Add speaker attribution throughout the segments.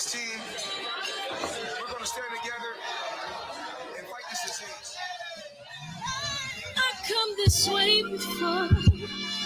Speaker 1: this team, we're going to stand together and fight this disease.
Speaker 2: I come this way before,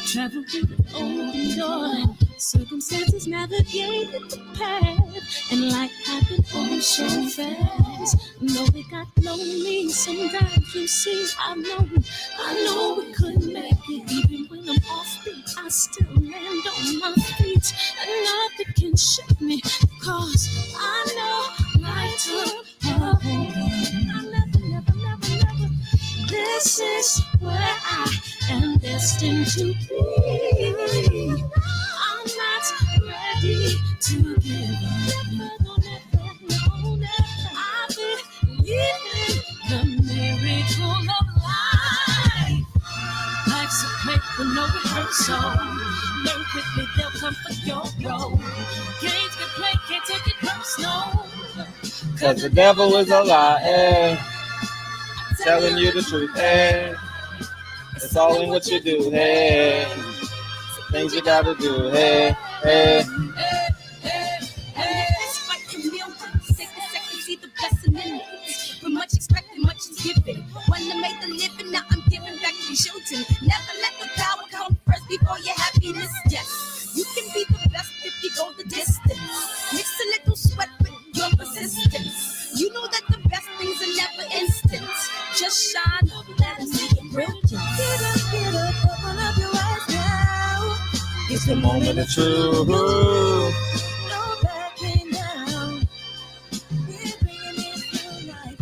Speaker 2: travel through the open door, circumstances navigated the path, and life happened all so fast. No, it got lonely sometimes, you see, I know we couldn't make it. Even when I'm offbeat, I still land on my feet, and nothing can shake me, cause I know life took a hold on. I never. This is where I am destined to be. I'm not ready to give up. No. I believe in the miracle of life. Life's a play with no rehearsal. Learn quickly, they'll come for your role. Games can play, can't take it personal.
Speaker 3: Cause the devil is a lie. Telling you the truth, hey. It's all in what you do, hey. Things you gotta do, hey.
Speaker 2: See the blessing in it. From much expected, much is given. One that made the living, now I'm giving back to children. Never let the power come first before your happiness. Yes, you can be the best if you go the distance. Mix a little sweat with your persistence. You know that the best things are never instant. Just shine up, let them see your brilliance. Get up, open up your eyes now.
Speaker 3: It's the moment of truth.
Speaker 2: No backing down. We're bringing it through like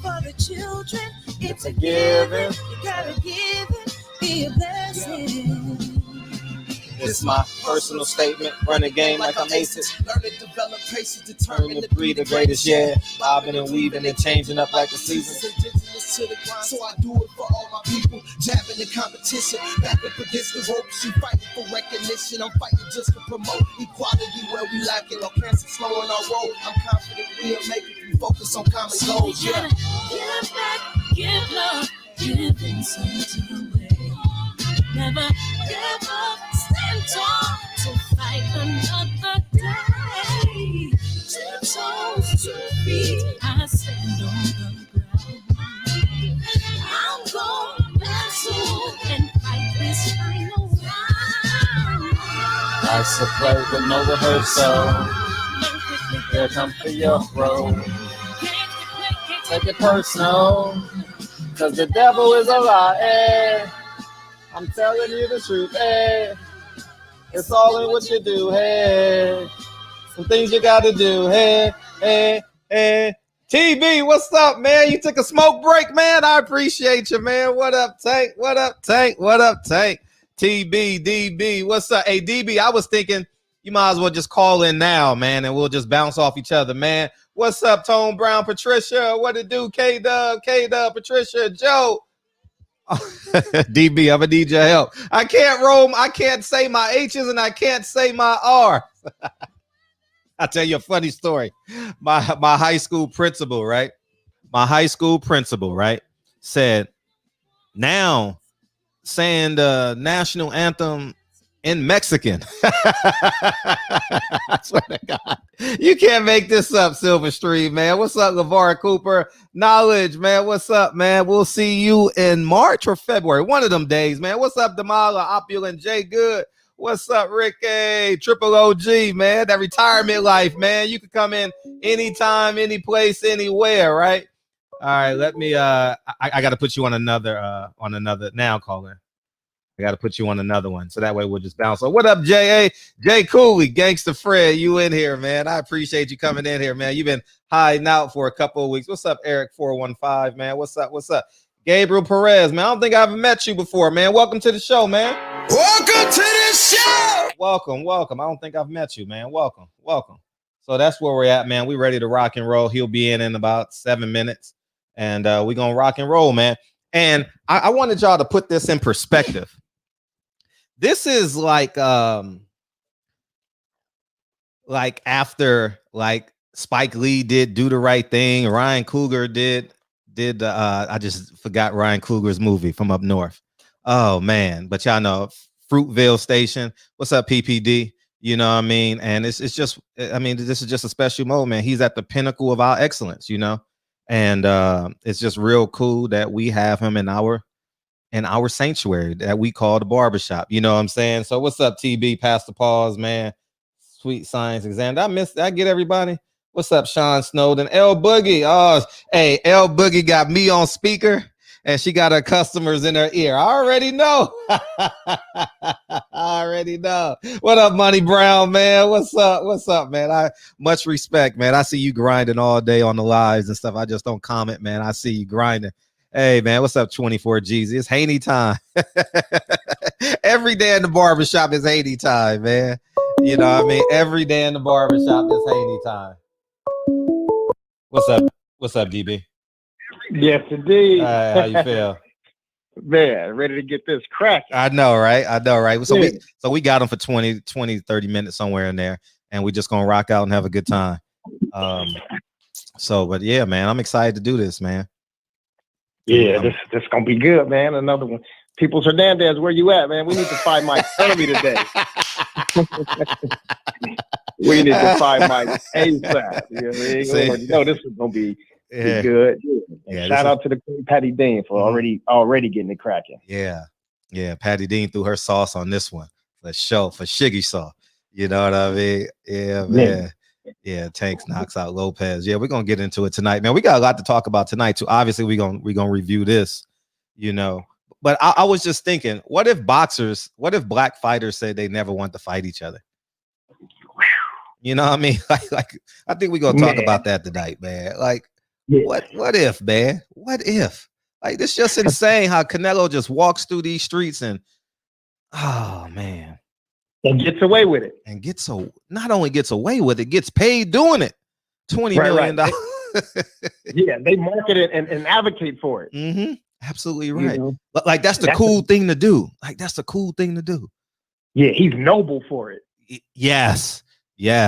Speaker 2: for the children. It's a giving. You gotta give it, be a blessing.
Speaker 3: It's my personal statement. Run a game like I'm acing.
Speaker 4: Learn to develop patience, determined
Speaker 3: To be the greatest, yeah. Bobbing and weaving and changing up like the seasons.
Speaker 4: Indigenous to the grind, so I do it for all my people. Jabbing the competition, back up against the ropes. You fighting for recognition, I'm fighting just to promote equality where we lack it. Or cancer slowing our road. I'm confident we'll make it. We focus on common goals, yeah.
Speaker 2: Give back, give love, giving something away. Never give up, stand tall to fight another day. 2 toes, 2 feet, I stand on the ground. I'm going wrestle and fight this final round.
Speaker 3: Life's a play with no rehearsal. They'll come for your throat. Take it personal. Cause the devil is a lie, eh? I'm telling you the truth, hey. It's all in what you do, hey. Some things you gotta do, hey. TB, what's up, man? You took a smoke break, man. I appreciate you, man. What up, Tank? What up, Tank? TB, DB, what's up? Hey, DB, I was thinking you might as well just call in now, man, and we'll just bounce off each other, man. What's up, Tone Brown, Patricia? What it do, K-Dub, Patricia, Joe? DB, I'm a DJ help. I can't say my H's and I can't say my R. I'll tell you a funny story. My high school principal, right? Said, now saying the national anthem in Mexican. I swear to God. You can't make this up, Silver Street, man. What's up, LeVar Cooper? Knowledge, man. What's up, man? We'll see you in March or February. One of them days, man. What's up, Damala, Opulent, J Good? What's up, Ricky? Triple OG, man. That retirement life, man. You can come in anytime, any place, anywhere, right? All right, let me I got to put you on another now caller. I got to put you on another one. So that way we'll just bounce. So what up, J.A.? Jay Cooley, Gangsta Fred, you in here, man. I appreciate you coming in here, man. You've been hiding out for a couple of weeks. What's up, Eric 415, man? What's up? Gabriel Perez, man. I don't think I've met you before, man. Welcome to the show, man.
Speaker 4: Welcome to the show.
Speaker 3: Welcome. I don't think I've met you, man. Welcome. So that's where we're at, man. We ready to rock and roll. He'll be in about 7 minutes, and we're going to rock and roll, man. And I wanted y'all to put this in perspective. This is like after Spike Lee did Do the Right Thing, Ryan Coogler did I just forgot Ryan Coogler's movie from up north. Oh man, but y'all know Fruitvale Station. What's up, PPD? You know what I mean? And it's just, I mean, this is just a special moment. He's at the pinnacle of our excellence, you know, and it's just real cool that we have him in our sanctuary that we call the barbershop. You know what I'm saying? So what's up, TB? Pastor Pause, man. Sweet science exam. Did I get everybody? What's up, Sean Snowden? L Boogie. Oh, hey, L Boogie got me on speaker and she got her customers in her ear. I already know. I already know. What up, Money Brown, man? What's up? What's up, man? I much respect, man. I see you grinding all day on the lives and stuff. I just don't comment, man. I see you grinding. Hey, man, what's up, 24 G's? It's Haney time. Every day in the barbershop is Haney time, man. You know what I mean? Every day in the barbershop is Haney time. What's up? What's up, DB?
Speaker 5: Yes, indeed.
Speaker 3: How you feel?
Speaker 5: Man, ready to get this crack.
Speaker 3: I know, right? So
Speaker 5: Yeah.
Speaker 3: we got them for 20, 30 minutes somewhere in there, and we're just gonna rock out and have a good time. But yeah, man, I'm excited to do this, man.
Speaker 5: Yeah, this gonna be good, man. Another one. Peoples Hernandez, where you at, man? We need to find Mike early today. We need to find Mike ASAP. You know what I mean? No, this is gonna be good. Yeah, shout out to the Queen Patty Dean for already getting it cracking.
Speaker 3: Yeah, Patty Dean threw her sauce on this one for Shiggy Saw. You know what I mean? Yeah, man. Yeah, Tanks knocks out Lopez. Yeah, we're gonna get into it tonight, man. We got a lot to talk about tonight too. Obviously, we're gonna review this, you know. But I was just thinking, what if black fighters say they never want to fight each other? You know what I mean? Like I think we're gonna talk about that tonight, man. Like, what if, man? What if? Like, this just insane how Canelo just walks through these streets and oh man.
Speaker 5: And gets away with it.
Speaker 3: And not only gets away with it, gets paid doing it. $20 million.
Speaker 5: Yeah, they market it and advocate for it.
Speaker 3: Mm-hmm. Absolutely right. You know? But like that's the cool thing to do. Like that's the cool thing to do.
Speaker 5: Yeah, he's noble for it.
Speaker 3: Yes. You're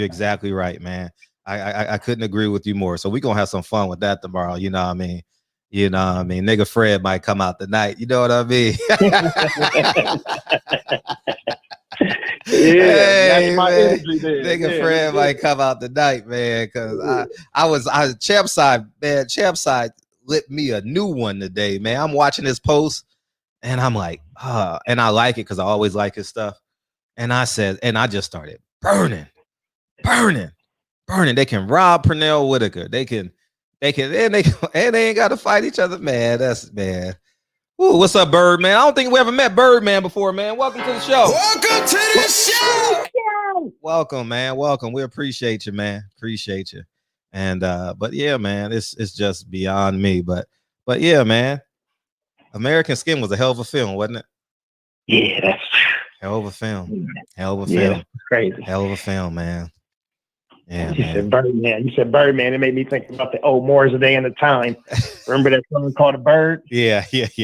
Speaker 3: exactly right, man. I couldn't agree with you more. So we're gonna have some fun with that tomorrow. You know what I mean? You know what I mean? Nigga Fred might come out tonight. You know what I mean? Hey, man. Nigga Fred might come out tonight, man. Cause I Champ Side lit me a new one today, man. I'm watching his post and I'm like, and I like it because I always like his stuff. And I just started burning. They can rob Pernell Whitaker. They ain't got to fight each other, man. Man. Ooh, what's up, Birdman? I don't think we ever met Birdman before, man. Welcome to the show.
Speaker 4: Welcome to the show.
Speaker 3: Welcome, man. Welcome. We appreciate you, man. Appreciate you. And but yeah, man, it's just beyond me. But yeah, man. American Skin was a hell of a film, wasn't it?
Speaker 5: Yeah, that's
Speaker 3: hell of a film.
Speaker 5: Crazy.
Speaker 3: Hell of a film, man. Yeah,
Speaker 5: you said Birdman. You said Birdman. It made me think about the old Moore's a Day and a Time. Remember that song called "A Bird"?
Speaker 3: Yeah.
Speaker 5: I just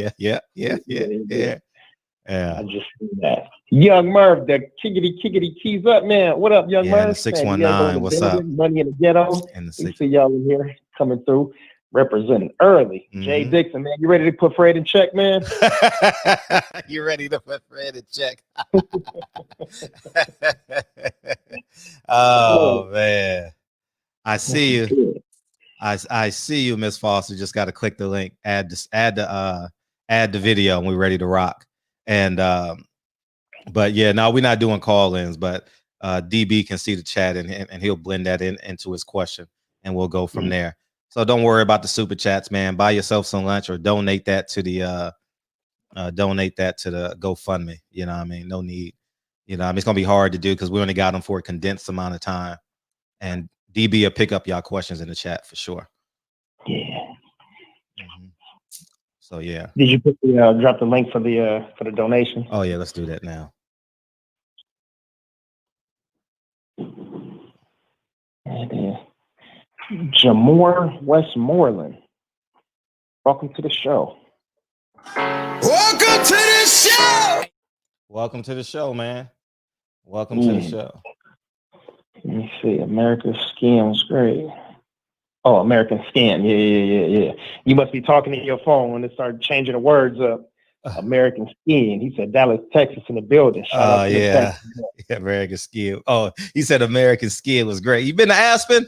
Speaker 5: seen that.
Speaker 3: Young
Speaker 5: Merv, the kiggity keys up, man. What up, Young Merv?
Speaker 3: 619. What's up?
Speaker 5: Money in the ghetto. We see y'all in here coming through, representing early. Jay Dixon, man, you ready to put Fred in check, man?
Speaker 3: You ready to put Fred in check? Oh man, I see you. I see you, Miss Foster. Just got to click the link, add the video, and we're ready to rock. And but yeah, no, we're not doing call-ins, but DB can see the chat and he'll blend that into his question, and we'll go from there. So don't worry about the super chats, man. Buy yourself some lunch or donate that to the GoFundMe. You know what I mean? No need. You know, I mean, it's gonna be hard to do because we only got them for a condensed amount of time. And DB will pick up y'all questions in the chat for sure.
Speaker 5: Yeah.
Speaker 3: So yeah.
Speaker 5: Did you put drop the link for the donation?
Speaker 3: Oh yeah, let's do that now.
Speaker 5: Jamore Westmoreland, welcome to the show.
Speaker 4: Welcome to the show.
Speaker 3: Welcome to the show, man. Welcome to the show.
Speaker 5: Let me see. America's Skin was great. Oh, American Skin. Yeah. You must be talking to your phone when it started changing the words up. American Skiing. He said Dallas, Texas in the building. Shout out to
Speaker 3: yeah. American Skiing. Oh, he said American Skiing was great. You been to Aspen?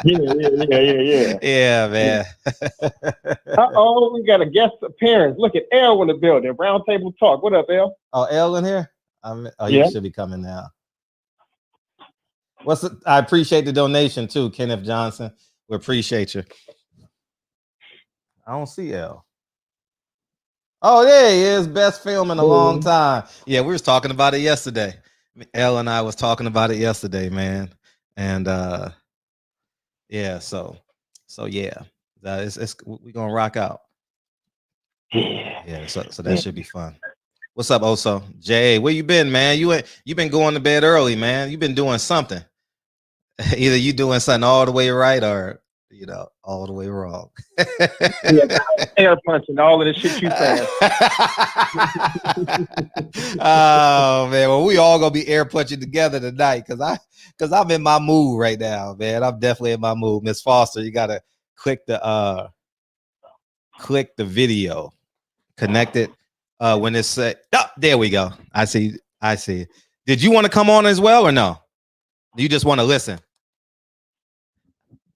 Speaker 5: Yeah.
Speaker 3: Yeah, man.
Speaker 5: Uh-oh, we got a guest appearance. Look at Elle in the building. Round Table Talk. What up, Elle?
Speaker 3: Oh, Elle in here? You should be coming now. I appreciate the donation too, Kenneth Johnson. We appreciate you. I don't see Elle. Oh, there he is. Best film in a long time. Yeah, we was talking about it yesterday. Elle and I was talking about it yesterday, man. And yeah, so yeah, it's we're gonna rock out. Yeah, so that should be fun. What's up, Oso? Jay, where you been, man? You been going to bed early, man. You been doing something. Either you doing something all the way right or all the way wrong.
Speaker 5: Air punching all of the shit you saying.
Speaker 3: Oh man, well we all gonna be air punching together tonight because I'm in my mood right now, man. I'm definitely in my mood. Miss Foster, you gotta click the video, connect it when it's set. Oh, there we go. I see. Did you want to come on as well or no? Do you just want to listen?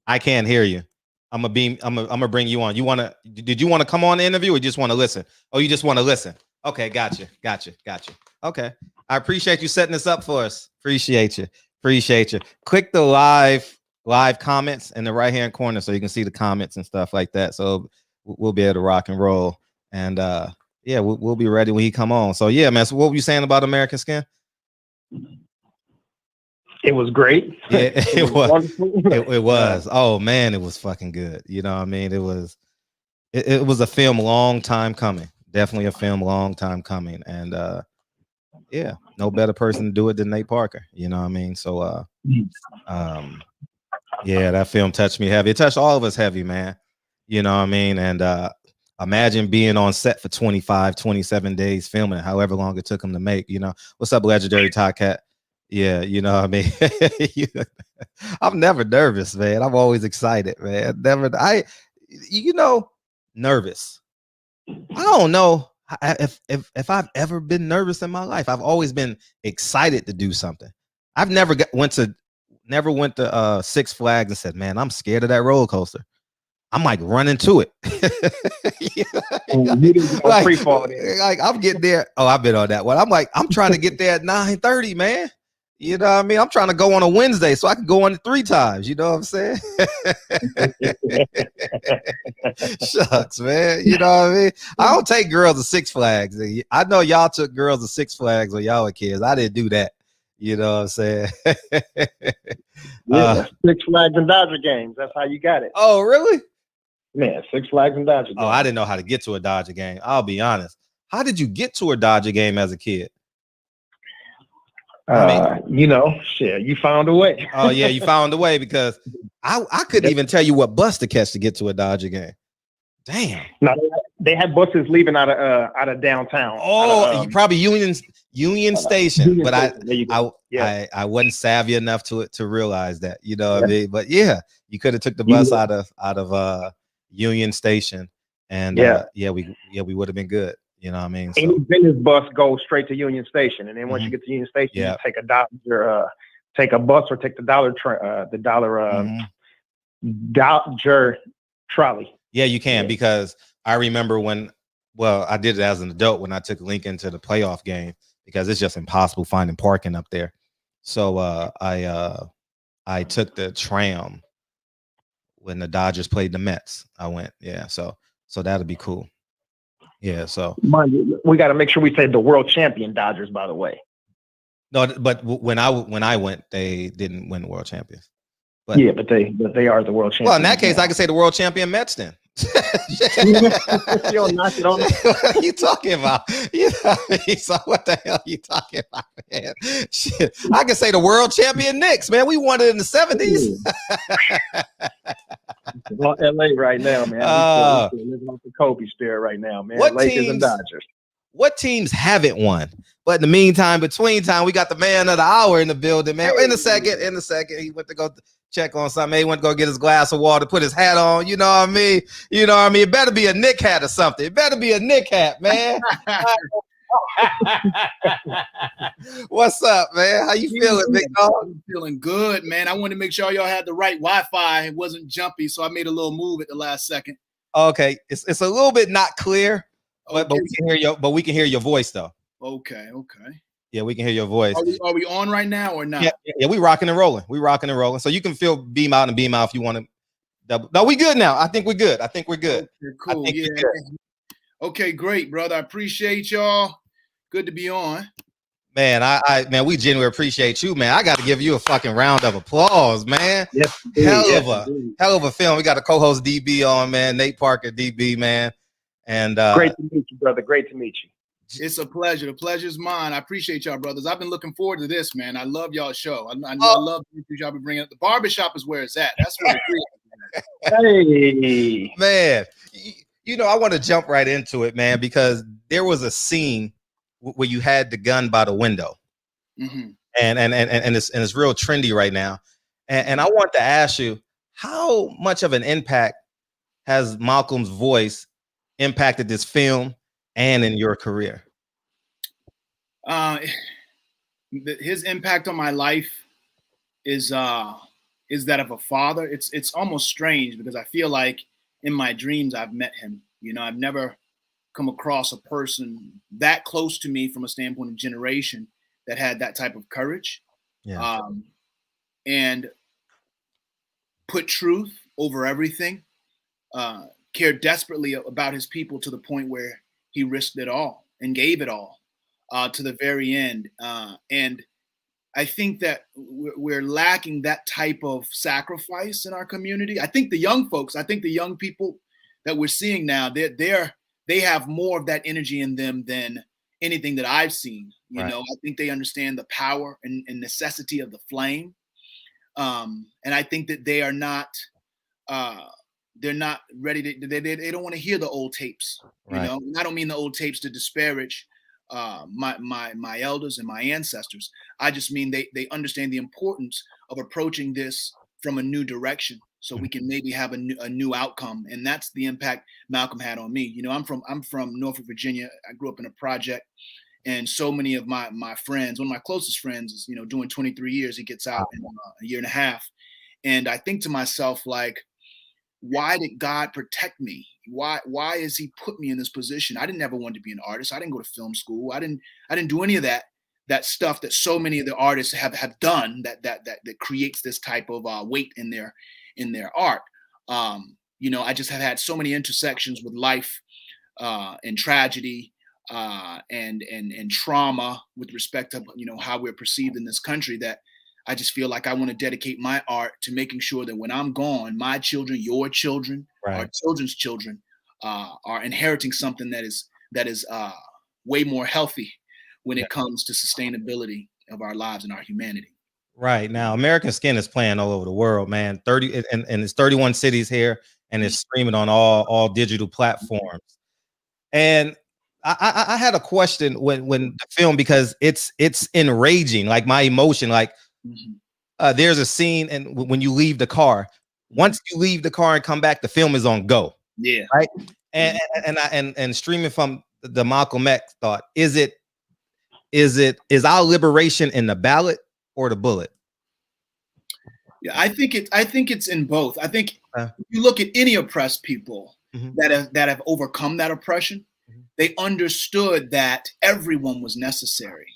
Speaker 3: I can't hear you. I'm gonna bring you on. Did you want to come on the interview or just want to listen? Oh, you just want to listen. Okay, gotcha. Okay. I appreciate you setting this up for us. Appreciate you. Click the live comments in the right-hand corner so you can see the comments and stuff like that. So we'll be able to rock and roll. And yeah, we'll be ready when he come on. So yeah, man. So what were you saying about American Skin?
Speaker 5: It was great.
Speaker 3: Yeah, it was
Speaker 5: wonderful.
Speaker 3: It was. Oh man, it was fucking good. You know what I mean? It was a film long time coming. Definitely a film long time coming. And yeah, no better person to do it than Nate Parker. You know what I mean? So yeah, that film touched me heavy. It touched all of us heavy, man. You know what I mean? And imagine being on set for 25, 27 days filming, however long it took him to make. What's up, Legendary Cat? Yeah, you know what I mean? I'm never nervous, man. I'm always excited, man. Nervous. I don't know if I've ever been nervous in my life. I've always been excited to do something. I've never went to Six Flags and said, man, I'm scared of that roller coaster. I'm like running to it. Like I'm getting there. Oh, I've been on that one. I'm trying to get there at 9:30, man. You know what I mean? I'm trying to go on a Wednesday so I can go on it 3 times. You know what I'm saying? Shucks, man. You know what I mean? I don't take girls to Six Flags. I know y'all took girls to Six Flags when y'all were kids. I didn't do that. You know what I'm saying?
Speaker 5: Six Flags and Dodger games. That's how you got it.
Speaker 3: Oh, really?
Speaker 5: Man, Six Flags and Dodger games.
Speaker 3: Oh, I didn't know how to get to a Dodger game. I'll be honest. How did you get to a Dodger game as a kid?
Speaker 5: You found a way.
Speaker 3: Oh yeah, you found a way because I couldn't even tell you what bus to catch to get to a Dodger game. Damn.
Speaker 5: No, they had buses leaving out of downtown.
Speaker 3: Oh, you probably Union Station, but I wasn't savvy enough to realize that. You know what I mean? But yeah, you could have took the bus out of Union Station, and we would have been good. You know what I mean? So,
Speaker 5: any business bus goes straight to Union Station, and then once you get to Union Station, you take a Dodger, take a bus, or take the Dodger trolley.
Speaker 3: Yeah, you can because I remember I did it as an adult when I took Lincoln to the playoff game because it's just impossible finding parking up there. So I took the tram when the Dodgers played the Mets. I went, so that'll be cool. Yeah, so
Speaker 5: we got to make sure we say the world champion Dodgers, by the way.
Speaker 3: No, but when I went, they didn't win the world champions.
Speaker 5: But they are the world champions.
Speaker 3: Well, in that case, I can say the world champion Mets then.
Speaker 5: You don't knock it on.
Speaker 3: What are you talking about? So what the hell are you talking about, man? Shit, I can say the world champion Knicks, man. We won it in the 70s.
Speaker 5: Well, LA right now, man. We're living off the Kobe spirit right now, man. Lakers and Dodgers.
Speaker 3: What teams haven't won? But in the meantime, between time, we got the man of the hour in the building, man. In a second, he went to go check on something. Maybe he went to go get his glass of water, put his hat on. You know what I mean? You know what I mean? It better be a Nick hat or something. It better be a Nick hat, man. What's up, man? How you feeling, big dog?
Speaker 6: I'm feeling good, man. I wanted to make sure y'all had the right Wi-Fi. It wasn't jumpy, so I made a little move at the last second.
Speaker 3: Okay, it's a little bit not clear, but
Speaker 6: Okay.
Speaker 3: we can hear your your voice though.
Speaker 6: Okay.
Speaker 3: Yeah, we can hear your voice.
Speaker 6: Are we on right now or not?
Speaker 3: Yeah, we rocking and rolling. We rocking and rolling. So you can feel beam out if you want to. Double. No, we good now. I think we're good.
Speaker 6: Okay, cool. Yeah. Okay, great, brother. I appreciate y'all. Good to be on.
Speaker 3: Man, man, we genuinely appreciate you, man. I got to give you a fucking round of applause, man.
Speaker 5: Yes,
Speaker 3: hell of a film. We got a co-host DB on, man. Nate Parker, DB, man. And
Speaker 5: great to meet you, brother. Great to meet you.
Speaker 6: It's a pleasure. The pleasure's mine. I appreciate y'all, brothers. I've been looking forward to this, man. I love y'all's show. I love the issues y'all be bringing up. The barbershop is where it's at. That's where it's at.
Speaker 5: Hey,
Speaker 3: man. You know, I want to jump right into it, man, because there was a scene where you had the gun by the window,
Speaker 6: mm-hmm.
Speaker 3: and it's real trendy right now. And I want to ask you, how much of an impact has Malcolm's voice impacted this film and in your career?
Speaker 6: His impact on my life is that of a father. It's almost strange because I feel like in my dreams I've met him. You know, I've never come across a person that close to me from a standpoint of generation that had that type of courage, and put truth over everything, cared desperately about his people to the point where he risked it all and gave it all to the very end. And I think that we're lacking that type of sacrifice in our community. I think the young people that we're seeing now, they have more of that energy in them than anything that I've seen. You know, I think they understand the power and necessity of the flame. And I think that they are not, they're not ready to, they don't want to hear the old tapes, you know, and I don't mean the old tapes to disparage my elders and my ancestors. I just mean they understand the importance of approaching this from a new direction, so we can maybe have a new outcome. And that's the impact Malcolm had on me. You know, I'm from Norfolk, Virginia. I grew up in a project, and so many of my friends, one of my closest friends is, you know, doing 23 years. He gets out in a year and a half. And I think to myself, like, why did God protect me? Why has he put me in this position? I didn't ever want to be an artist. I didn't go to film school. I didn't do any of that stuff that so many of the artists have done that creates this type of weight in their art. You know, I just have had so many intersections with life and tragedy and trauma with respect to, you know, how we're perceived in this country, that I just feel like I want to dedicate my art to making sure that when I'm gone, my children, your children, our children's children are inheriting something that is way more healthy when it comes to sustainability of our lives and our humanity.
Speaker 3: Right now, American Skin is playing all over the world, man. 30 and it's 31 cities here, and it's streaming on all digital platforms. And I had a question when the film, because it's enraging, like my emotion, like there's a scene, and when you leave the car, once you leave the car and come back, the film is on go.
Speaker 6: Yeah.
Speaker 3: Right. And streaming from the Malcolm X thought, is our liberation in the ballot or the bullet?
Speaker 6: Yeah, I think it's in both. I think if you look at any oppressed people that have overcome that oppression, they understood that everyone was necessary.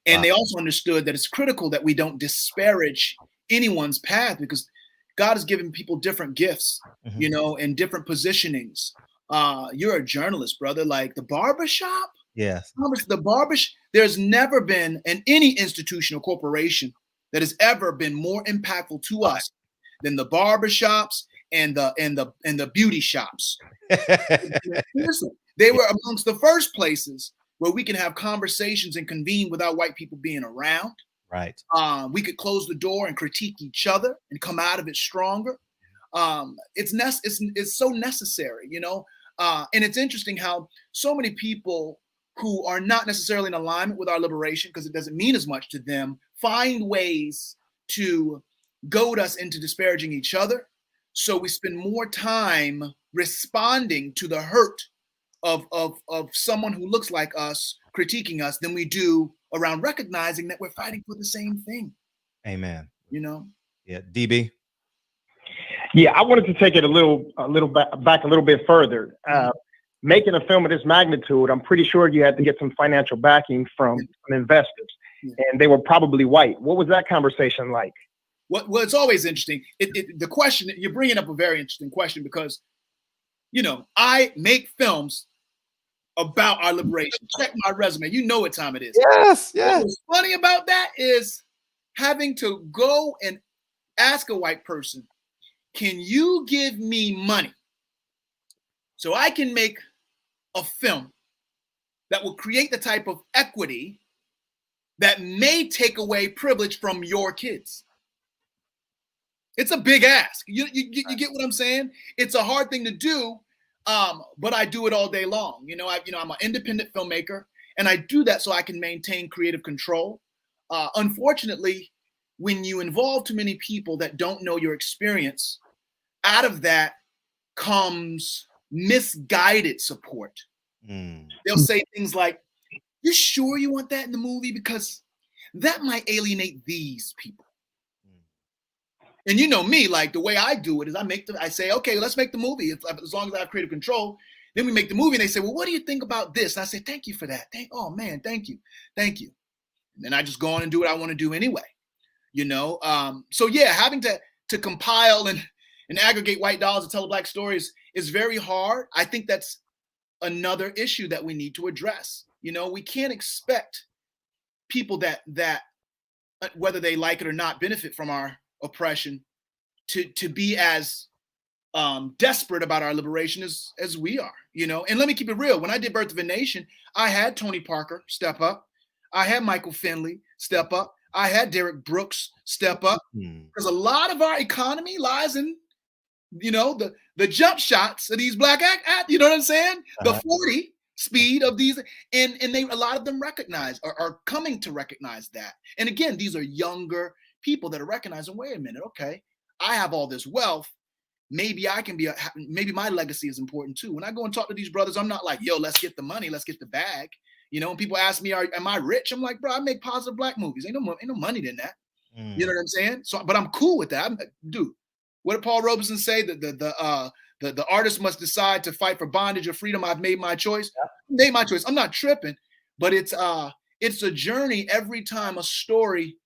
Speaker 6: And they also understood that it's critical that we don't disparage anyone's path, because God has given people different gifts, you know, and different positionings. You're a journalist, brother. Like the barbershop.
Speaker 3: Yes.
Speaker 6: The barbershop. There's never been in any institution or corporation that has ever been more impactful to us than the barbershops and the beauty shops. Listen, they were amongst the first places where we can have conversations and convene without white people being around.
Speaker 3: Right.
Speaker 6: We could close the door and critique each other and come out of it stronger. It's so necessary, you know. And it's interesting how so many people who are not necessarily in alignment with our liberation, because it doesn't mean as much to them, find ways to goad us into disparaging each other. So we spend more time responding to the hurt of someone who looks like us critiquing us than we do around recognizing that we're fighting for the same thing.
Speaker 3: Amen.
Speaker 6: You know?
Speaker 3: Yeah. DB.
Speaker 5: Yeah, I wanted to take it a little back a little bit further. Making a film of this magnitude, I'm pretty sure you had to get some financial backing from investors, and they were probably white. What was that conversation like?
Speaker 6: Well, it's always interesting. The question, you're bringing up a very interesting question because, you know, I make films about our liberation. Check my resume. You know what time it is.
Speaker 3: Yes, yes.
Speaker 6: What's funny about that is having to go and ask a white person, can you give me money so I can make a film that will create the type of equity that may take away privilege from your kids? It's a big ask. You get what I'm saying? It's a hard thing to do, but I do it all day long. You know, I'm an independent filmmaker, and I do that so I can maintain creative control. Unfortunately, when you involve too many people that don't know your experience, out of that comes misguided support. They'll say things like, "You sure you want that in the movie? Because that might alienate these people." And you know me, like the way I do it is I say, okay, let's make the movie. As long as I have creative control, then we make the movie and they say, well, what do you think about this? And I say, thank you for that. Oh man, thank you. Thank you. And then I just go on and do what I want to do anyway. You know? So yeah, having to compile and aggregate white dollars to tell a black story is very hard. I think that's another issue that we need to address. You know, we can't expect people that whether they like it or not benefit from our oppression to be as desperate about our liberation as we are, you know. And let me keep it real. When I did Birth of a Nation, I had Tony Parker step up. I had Michael Finley step up. I had Derek Brooks step up, because a lot of our economy lies in, you know, the jump shots of these black you know what I'm saying? The 40 speed of these, and a lot of them recognize are coming to recognize that. And again, these are younger people that are recognizing, wait a minute, okay, I have all this wealth. Maybe I can maybe my legacy is important too. When I go and talk to these brothers, I'm not like, yo, let's get the money, let's get the bag. You know, when people ask me, am I rich? I'm like, bro, I make positive black movies. Ain't no money in that. You know what I'm saying? So, but I'm cool with that. Dude, what did Paul Robeson say? The artist must decide to fight for bondage or freedom. I've made my choice. Made my choice. I'm not tripping, but it's a journey every time a story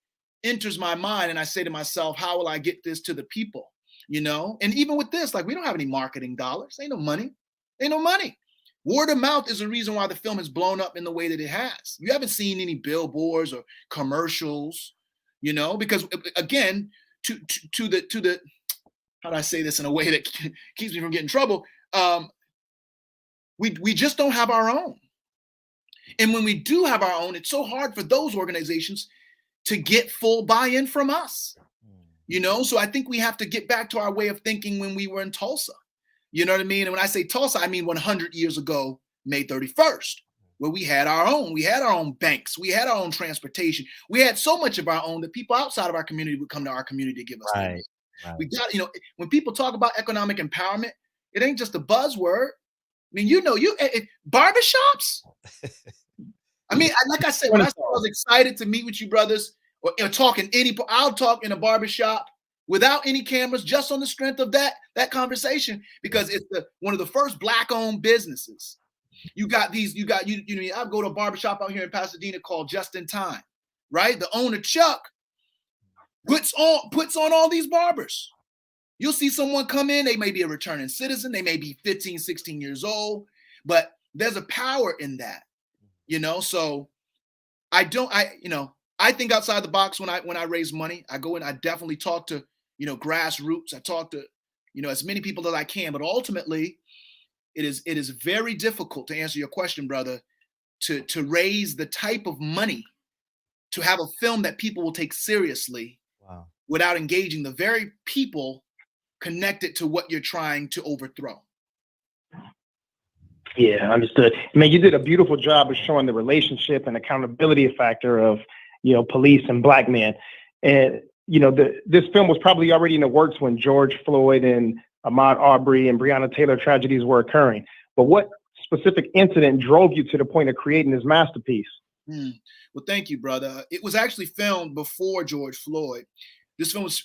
Speaker 6: enters my mind, and I say to myself, how will I get this to the people? You know, and even with this, like, we don't have any marketing dollars. Ain't no money. Ain't no money. Word of mouth is the reason why the film has blown up in the way that it has. You haven't seen any billboards or commercials, you know, because again, to the how do I say this in a way that keeps me from getting in trouble? We just don't have our own. And when we do have our own, it's so hard for those organizations to get full buy-in from us, you know? So I think we have to get back to our way of thinking when we were in Tulsa. You know what I mean? And when I say Tulsa, I mean 100 years ago, May 31st, where we had our own banks. We had our own transportation. We had so much of our own that people outside of our community would come to our community to give us. Right. We got, you know, when people talk about economic empowerment, it ain't just a buzzword. I mean, you know, barbershops. I mean, like I said, when I was excited to meet with you brothers, or I'll talk in a barbershop without any cameras, just on the strength of that conversation, because it's one of the first black-owned businesses. You know, I go to a barbershop out here in Pasadena called Just in Time, right? The owner, Chuck, puts on all these barbers. You'll see someone come in, they may be a returning citizen, they may be 15, 16 years old, but there's a power in that, you know? So I think outside the box when I raise money. I go in, I definitely talk to, you know, grassroots. I talk to, you know, as many people as I can, but ultimately it is very difficult, to answer your question, brother, to raise the type of money to have a film that people will take seriously. Wow. Without engaging the very people connected to what you're trying to overthrow.
Speaker 5: Yeah, understood. I mean, you did a beautiful job of showing the relationship and accountability factor of, you know, police and black men. And this film was probably already in the works when George Floyd and Ahmaud Arbery and Breonna Taylor tragedies were occurring. But what specific incident drove you to the point of creating this masterpiece?
Speaker 6: Well, thank you, brother. It was actually filmed before George Floyd. This film was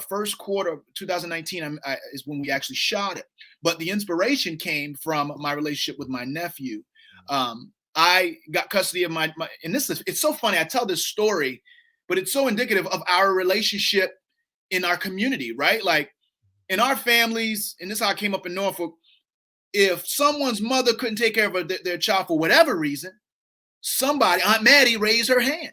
Speaker 6: first quarter of 2019 is when we actually shot it. But the inspiration came from my relationship with my nephew. I got custody of my and it's so funny. I tell this story, but it's so indicative of our relationship in our community, right? Like in our families, and this is how I came up in Norfolk, if someone's mother couldn't take care of their child for whatever reason, somebody, Aunt Maddie, raised her hand.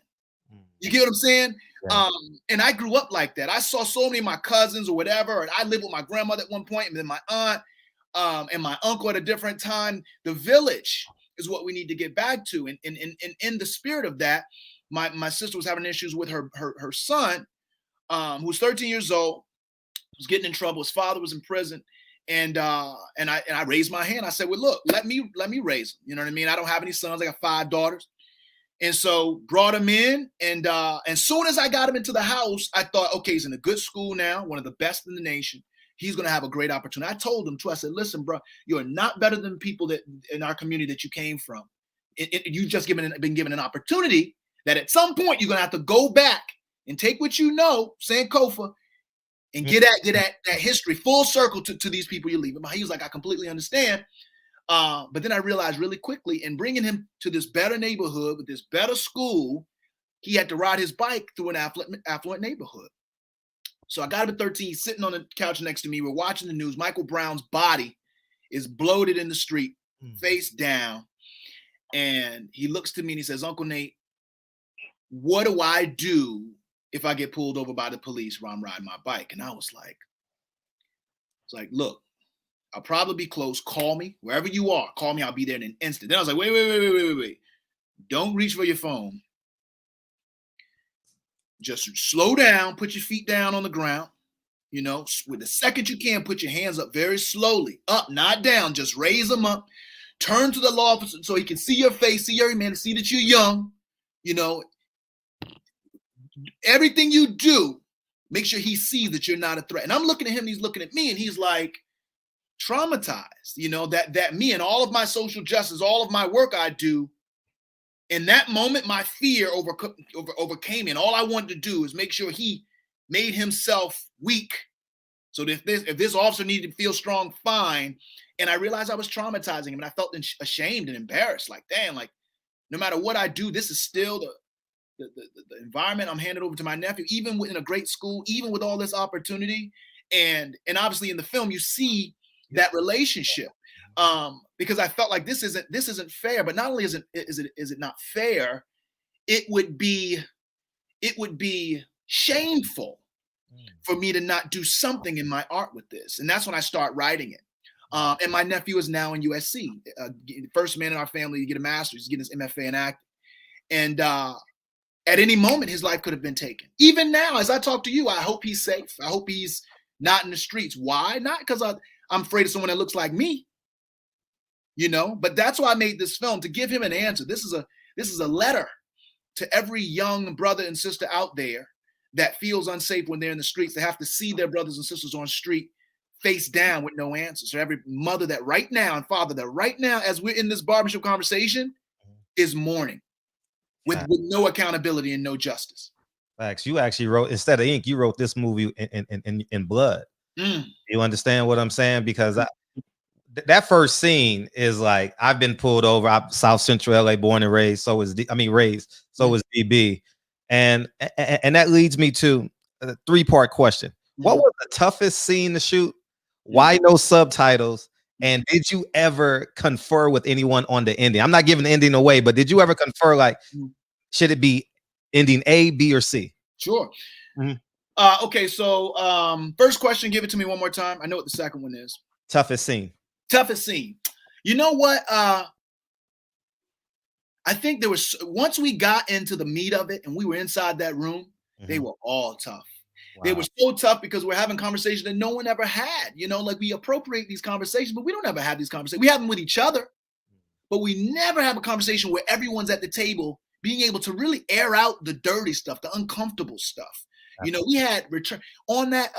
Speaker 6: You get what I'm saying? Yeah. And I grew up like that. I saw so many of my cousins or whatever, and I lived with my grandmother at one point, and then my aunt and my uncle at a different time. The village is what we need to get back to. And in the spirit of that, my sister was having issues with her son, who was 13 years old, was getting in trouble. His father was in prison. And I raised my hand. I said, well, look, let me raise him. You know what I mean? I don't have any sons. I got 5 daughters. And so brought him in. And soon as I got him into the house, I thought, okay, he's in a good school now, one of the best in the nation. He's going to have a great opportunity. I told him too. I said, listen, bro, you're not better than people that in our community that you came from. You just been given an opportunity that at some point you're going to have to go back and take what you know, Sankofa, and get that history full circle to these people you're leaving. He was like, I completely understand. But then I realized really quickly, in bringing him to this better neighborhood with this better school, he had to ride his bike through an affluent neighborhood. So I got him at 13, sitting on the couch next to me. We're watching the news. Michael Brown's body is bloated in the street, face down. And he looks to me and he says, Uncle Nate, what do I do if I get pulled over by the police while I'm riding my bike? And I was like, look, I'll probably be close. Call me wherever you are. Call me. I'll be there in an instant. Then I was like, wait. Don't reach for your phone. Just slow down. Put your feet down on the ground. You know, with the second you can, put your hands up very slowly. Up, not down. Just raise them up. Turn to the law officer so he can see your face, see your man, see that you're young. You know, everything you do, make sure he sees that you're not a threat. And I'm looking at him, he's looking at me, and he's like traumatized, you know, that me and all of my social justice, all of my work I do, in that moment, my fear overcame me. And all I wanted to do is make sure he made himself weak. So that if this officer needed to feel strong, fine. And I realized I was traumatizing him, and I felt ashamed and embarrassed. Like, damn, like no matter what I do, this is still the environment I'm handed over to my nephew, even in a great school, even with all this opportunity. And obviously in the film, you see that relationship, because I felt like this isn't fair. But not only is it not fair, it would be shameful for me to not do something in my art with this. And that's when I start writing it. And my nephew is now in USC, the first man in our family to get a master's, he's getting his MFA in acting. And at any moment, his life could have been taken. Even now, as I talk to you, I hope he's safe. I hope he's not in the streets. Why? Not because I'm afraid of someone that looks like me, you know. But that's why I made this film, to give him an answer. This is a letter to every young brother and sister out there that feels unsafe when they're in the streets. They have to see their brothers and sisters on the street face down with no answers. So every mother that right now and father that right now, as we're in this barbershop conversation, is mourning with no accountability and no justice.
Speaker 3: Facts. You actually wrote, instead of ink, you wrote this movie in blood. You understand what I'm saying? Because that first scene is like, I've been pulled over. I'm South Central LA, born and raised. So is was DB. And that leads me to a 3-part question. What was the toughest scene to shoot? Why no subtitles? And did you ever confer with anyone on the ending? I'm not giving the ending away, but did you ever confer, like, should it be ending A, B, or C?
Speaker 6: Sure. Okay, so first question, give it to me one more time. I know what the second one is.
Speaker 3: Toughest scene.
Speaker 6: Toughest scene. You know what? I think there was, once we got into the meat of it and we were inside that room, they were all tough. Wow. They were so tough because we're having conversations that no one ever had. You know, like we appropriate these conversations, but we don't ever have these conversations. We have them with each other, but we never have a conversation where everyone's at the table being able to really air out the dirty stuff, the uncomfortable stuff. You know, we had return on that.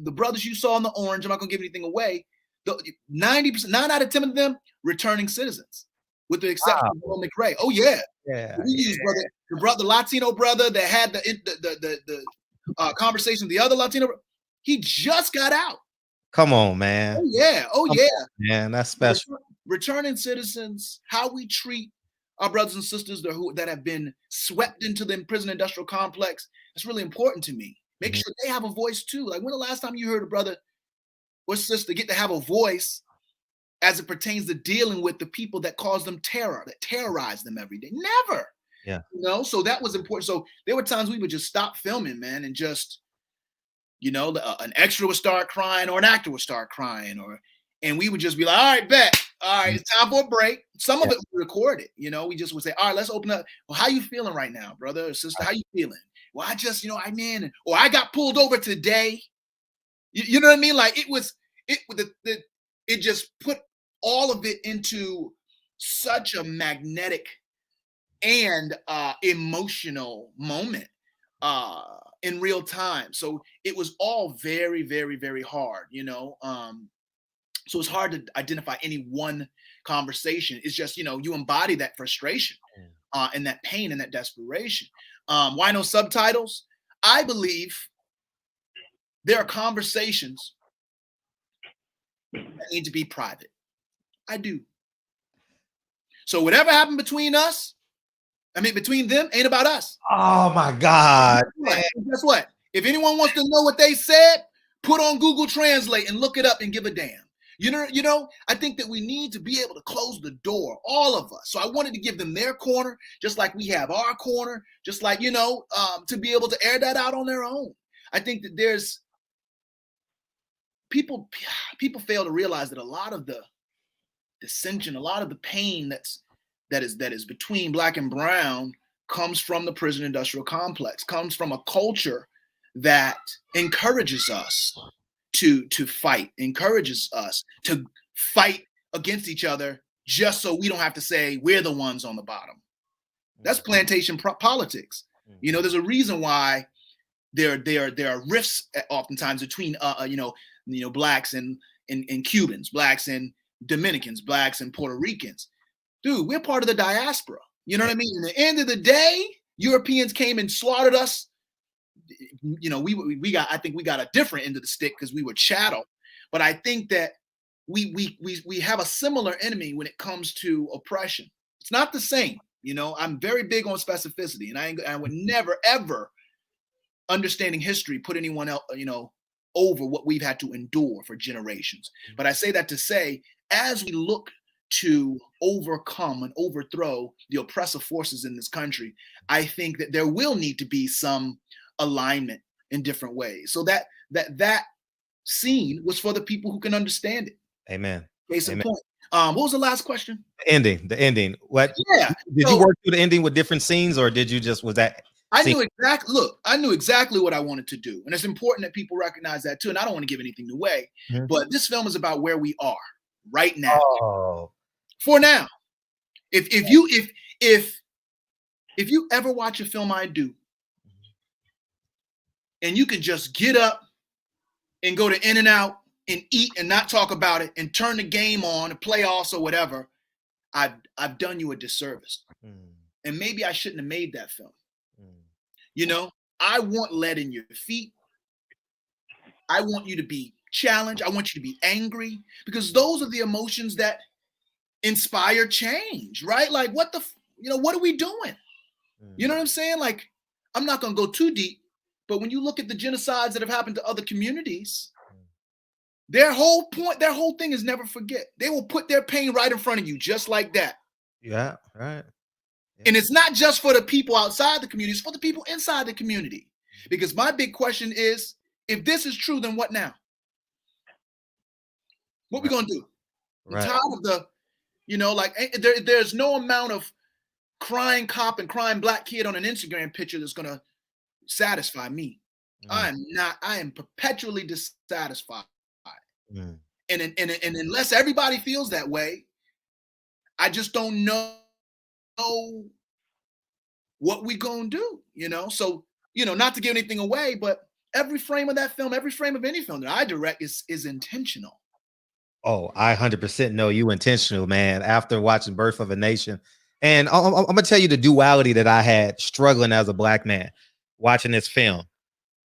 Speaker 6: The brothers you saw in the orange. I'm not gonna give anything away. 90%, 9 out of 10 of them returning citizens, with the exception of Will McRae. Oh yeah,
Speaker 3: Yeah.
Speaker 6: we used the Latino brother that had the conversation with the other Latino. He just got out.
Speaker 3: Come on, man.
Speaker 6: Oh yeah, oh
Speaker 3: Come
Speaker 6: yeah,
Speaker 3: on, man. That's special.
Speaker 6: Returning citizens, how we treat our brothers and sisters that have been swept into the prison industrial complex. That's really important to me. Make sure they have a voice too. Like, when the last time you heard a brother or sister get to have a voice as it pertains to dealing with the people that cause them terror, that terrorize them every day? Never.
Speaker 3: Yeah.
Speaker 6: You know, so that was important. So there were times we would just stop filming, man, and just, you know, an extra would start crying or an actor would start crying, and we would just be like, all right, bet. All right, it's time for a break. Some of it we recorded, you know, we just would say, all right, let's open up. Well, how you feeling right now, brother or sister? How you feeling? Well, I just, you know, or I got pulled over today. You know what I mean? Like, it just put all of it into such a magnetic and emotional moment in real time. So it was all very, very, very hard, you know. So it's hard to identify any one conversation. It's just, you know, you embody that frustration and that pain and that desperation. Why no subtitles? I believe there are conversations that need to be private. I do. So whatever happened between us, between them, ain't about us.
Speaker 3: Oh my God.
Speaker 6: Guess what? If anyone wants to know what they said, put on Google Translate and look it up and give a damn. You know, I think that we need to be able to close the door, all of us. So I wanted to give them their corner, just like we have our corner, just like, you know, to be able to air that out on their own. I think that there's people fail to realize that a lot of the dissension, a lot of the pain that is between Black and brown comes from the prison industrial complex, comes from a culture that encourages us to fight, encourages us to fight against each other just so we don't have to say we're the ones on the bottom. That's plantation politics. You know, there's a reason why there are rifts oftentimes between Blacks and Cubans, Blacks and Dominicans, Blacks and Puerto Ricans. Dude, we're part of the diaspora. You know what I mean? At the end of the day, Europeans came and slaughtered us. You know, I think we got a different end of the stick because we were chattel. But I think that we have a similar enemy when it comes to oppression. It's not the same. You know, I'm very big on specificity, and I would never ever, understanding history, put anyone else, you know, over what we've had to endure for generations. But I say that to say, as we look to overcome and overthrow the oppressive forces in this country, I think that there will need to be some alignment in different ways. So that scene was for the people who can understand it.
Speaker 3: Amen.
Speaker 6: Case in point. What was the last question?
Speaker 3: The ending. What?
Speaker 6: Yeah.
Speaker 3: Did you work through the ending with different scenes, or did you just I knew exactly what I wanted to do. And it's important that people recognize that too. And I don't want to give anything away, but this film is about where we are right now. Oh.
Speaker 6: For now. If you ever watch a film I do, and you can just get up and go to In-N-Out and eat and not talk about it and turn the game on, the playoffs or whatever, I've done you a disservice. And maybe I shouldn't have made that film. You know, I want lead in your feet. I want you to be challenged. I want you to be angry, because those are the emotions that inspire change, right? Like, what are we doing? You know what I'm saying? Like, I'm not going to go too deep, but when you look at the genocides that have happened to other communities, their whole thing is never forget. They will put their pain right in front of you, just like that.
Speaker 3: Yeah, right. Yeah.
Speaker 6: And it's not just for the people outside the community, it's for the people inside the community. Because my big question is, if this is true, then what now? What we going to do? I'm tired of the, you know, like, there's no amount of crying cop and crying Black kid on an Instagram picture that's going to satisfy me. I am perpetually dissatisfied. And unless everybody feels that way, I just don't know what we gonna do, you know? So you know, not to give anything away, but every frame of that film, every frame of any film that I direct is intentional.
Speaker 3: Oh, I 100% know you intentional, man. After watching Birth of a Nation, and I'm gonna tell you the duality that I had struggling as a black man watching this film.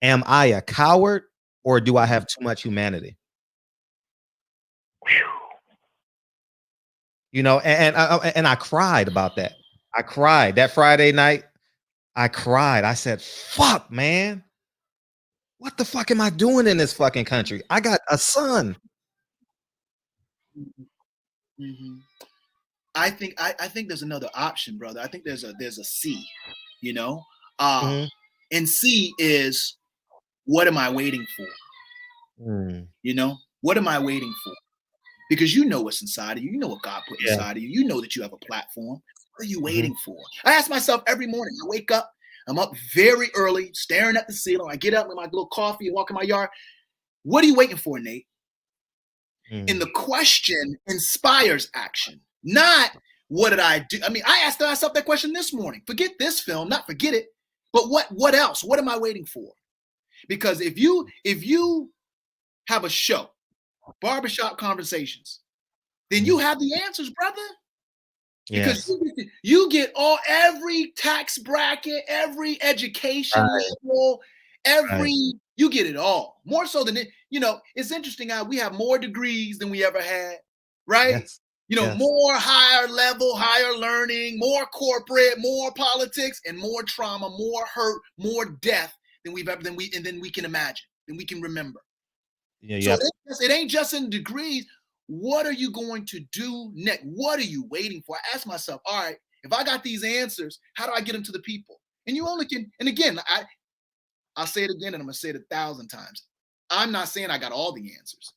Speaker 3: Am I a coward or do I have too much humanity? You know, and I cried about that. I cried that Friday night. I cried. I said, "Fuck, man, what the fuck am I doing in this fucking country? I got a son."
Speaker 6: Mm-hmm. I think there's another option, brother. I think there's a C, you know,
Speaker 3: Mhm.
Speaker 6: and C is, what am I waiting for?
Speaker 3: Mm.
Speaker 6: You know, what am I waiting for? Because you know what's inside of you. You know what God put
Speaker 3: Yeah.
Speaker 6: inside of you. You know that you have a platform. What are you
Speaker 3: Mhm.
Speaker 6: waiting for? I ask myself every morning. I wake up. I'm up very early, staring at the ceiling. I get up with my little coffee and walk in my yard. What are you waiting for, Nate? And
Speaker 3: Mm.
Speaker 6: the question inspires action, not what did I do? I mean, I asked myself that question this morning. Forget this film, not forget it, but what else? What am I waiting for? Because if you have a show, barbershop conversations, then you have the answers, brother. Because
Speaker 3: Yes.
Speaker 6: you get every tax bracket, every education
Speaker 3: Right.
Speaker 6: level,
Speaker 3: Right.
Speaker 6: you get it all. More so than it, you know, it's interesting how we have more degrees than we ever had, right?
Speaker 3: Yes.
Speaker 6: You know,
Speaker 3: Yes.
Speaker 6: more higher level, higher learning, more corporate, more politics, and more trauma, more hurt, more death than we can imagine, than we can remember.
Speaker 3: Yeah.
Speaker 6: So
Speaker 3: Yeah.
Speaker 6: it ain't just in degrees. What are you going to do next? What are you waiting for? I ask myself, all right, if I got these answers, how do I get them to the people? And you only can, and again, I'll say it again, and I'm gonna say it 1,000 times. I'm not saying I got all the answers,